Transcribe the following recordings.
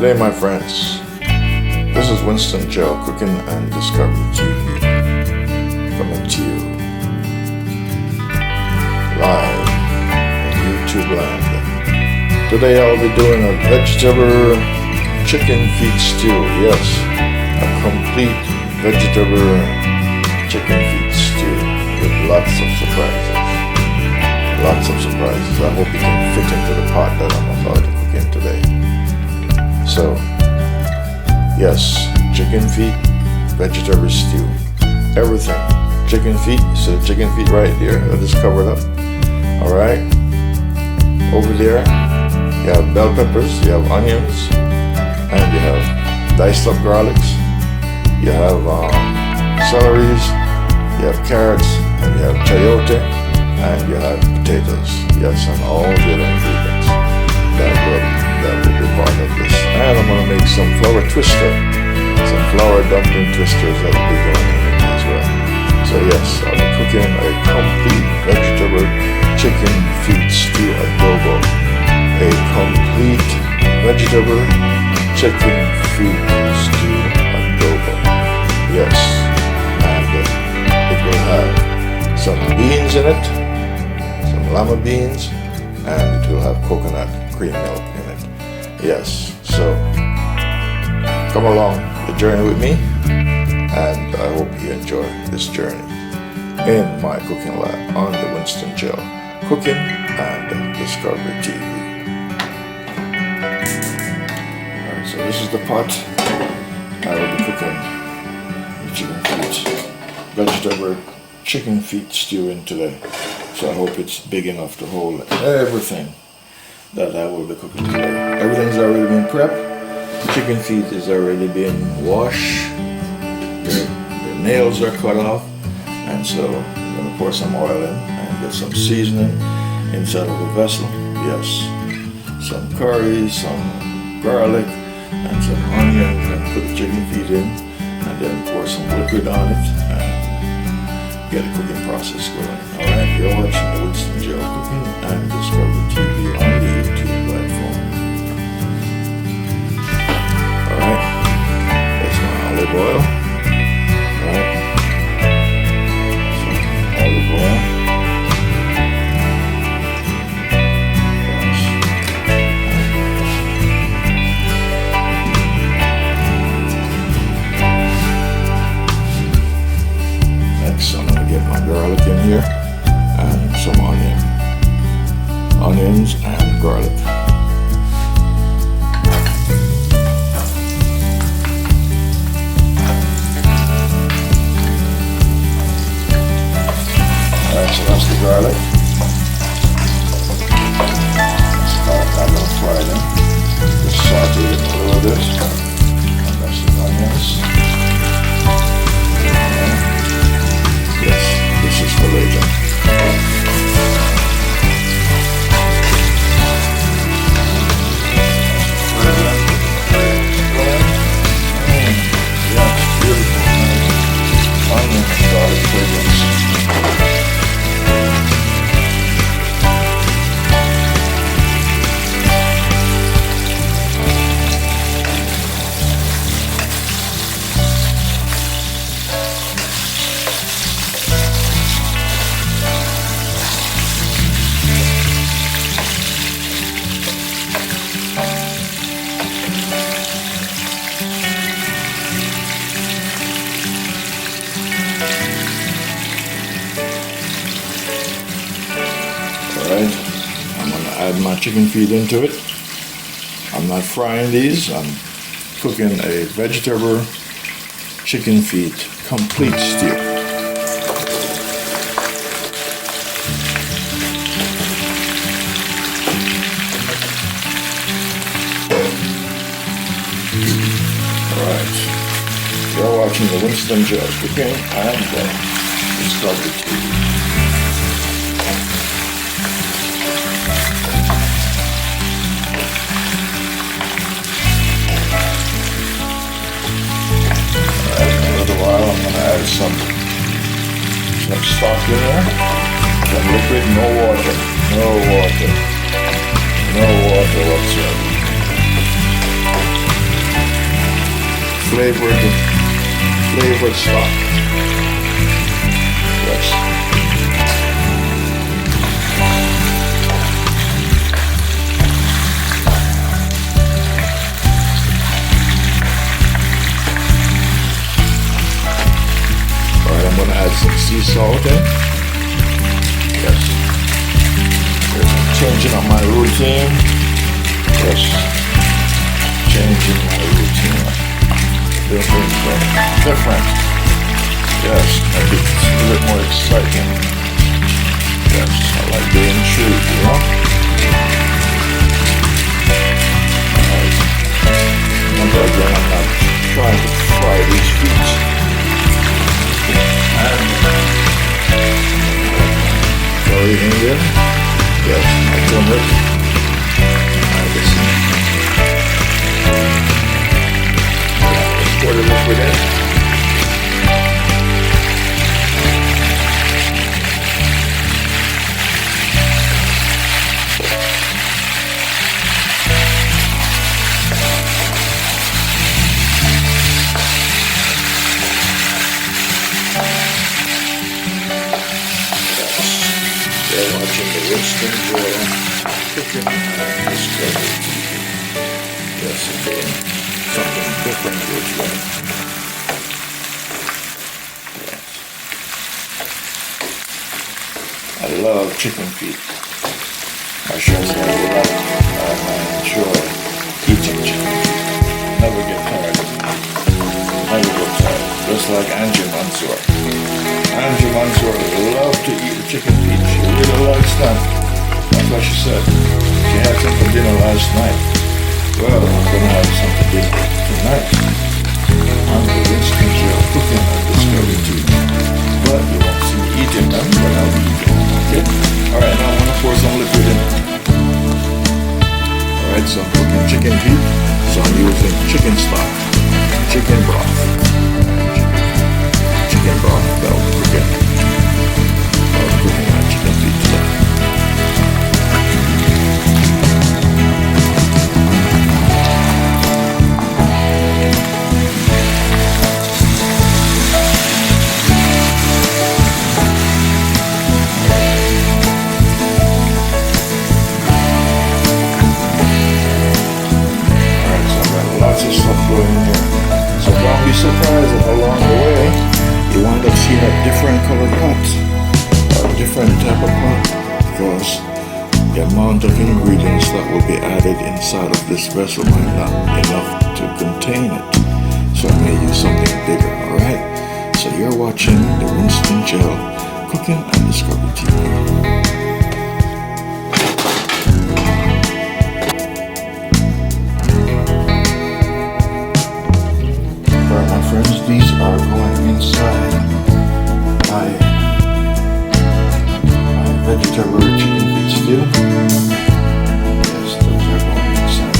Today, my friends, this is Winston Joe, Cooking and Discovery TV, coming to you live in YouTube land. Today I'll be doing a vegetable chicken feet stew. Yes, a complete vegetable chicken feet stew with lots of surprises. Lots of surprises. I hope it can fit into the pot that I'm about to cook in today. So, yes, chicken feet, vegetable stew, everything. Chicken feet, so chicken feet right there, that is covered up. Alright, over there, you have bell peppers, you have onions, and you have diced up garlics, you have celeries, you have carrots, and you have chayote, and you have potatoes. Yes, and all the other ingredients that will be part of this. And I'm going to make some flour twister, some flour dumpling twisters that will be going in it as well. So yes, I'll be cooking a complete vegetable chicken feet stew adobo. A complete vegetable chicken feet stew adobo. Yes, and it will have some beans in it, some lima beans, and it will have coconut cream milk in it. Yes, so come along the journey with me, and I hope you enjoy this journey in my cooking lab on the Winston Joe Cooking and Discovery TV. Alright, so this is the pot I will be cooking the chicken feet, vegetable chicken feet stew in today. So I hope it's big enough to hold everything that I will be cooking today. Everything's already been prepped. Chicken feet is already been washed. The nails are cut off. And so I'm going to pour some oil in and get some seasoning inside of the vessel. Yes, some curry, some garlic, and some onions, and put the chicken feet in, and then pour some liquid on it and get the cooking process going. Alright, you're watching the Winston Joe Cooking and Discovery TV on the YouTube platform. Alright, that's my olive oil. Alright, some olive oil. Next, I'm going to get my garlic in here and some onions and garlic. Alright, so that's the garlic. I'm going to fry them. Just saute it a little bit. And that's the onions. Yes, this is for later. Yes, beautiful. Onion and garlic fragrance. Alright, I'm going to add my chicken feet into it. I'm not frying these, I'm cooking a vegetable chicken feet complete stew. Alright, you're watching the Winston Joe Cooking and Discovery TV. I'm going to add some stock in there, some liquid, no water whatsoever. flavored stock. Yes. Alright, I'm gonna add some sea salt in. Yes. I'm changing up my routine. Yes. Changing my routine. Different. Yes, make it a bit more exciting. Yes, I like the intrigue, you know? Alright. Remember again, I'm not trying to fry these feet. And curry Indian. Yes, I turmeric. Pour the liquid in. They're watching the Winston cooking this curry. Yes, again, something different with you. Yes. I love chicken feet. I should say I enjoy eating chicken feet. Never get tired of it. Never get tired. Just like Angie Mansour. Angie Mansour loved to eat chicken feet. She really likes them. That's what she said. She had some for dinner last night. Well, I'm gonna have some for dinner tonight. I'm the Winston cooking and discovery too. But you won't see me eating them, but I'll be eating them, okay? Alright, now I'm gonna pour some liquid in. Alright, so I'm cooking chicken feet. So I'm using chicken stock, chicken broth. Chicken broth, that'll cook it. I'll cooking my chicken feet today. Surprised that along the way you wind up seeing a different color pot or a different type of pot because the amount of ingredients that will be added inside of this vessel might not be enough to contain it, so I may use something bigger. Alright, so you're watching the Winston Gel Cooking and Discovery TV. These are going inside my vegetable chicken feet stew. Yes, those are going inside.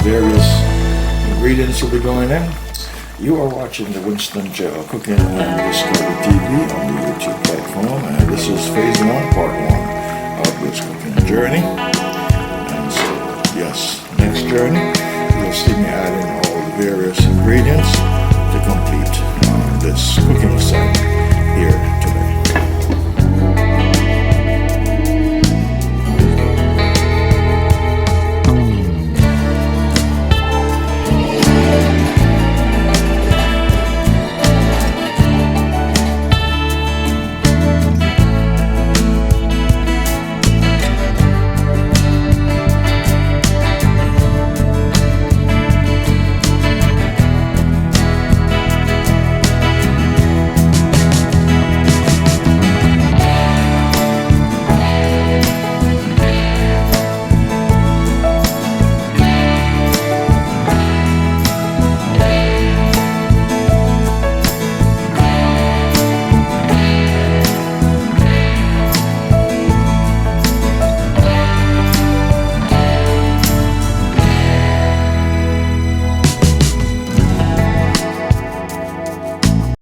various ingredients will be going in. You are watching the Winston Jail Cooking and Discovery TV on the YouTube platform, and this is phase 1, part 1 of this cooking journey. And so, yes, next journey, you'll see me adding all the various ingredients to complete this cooking set.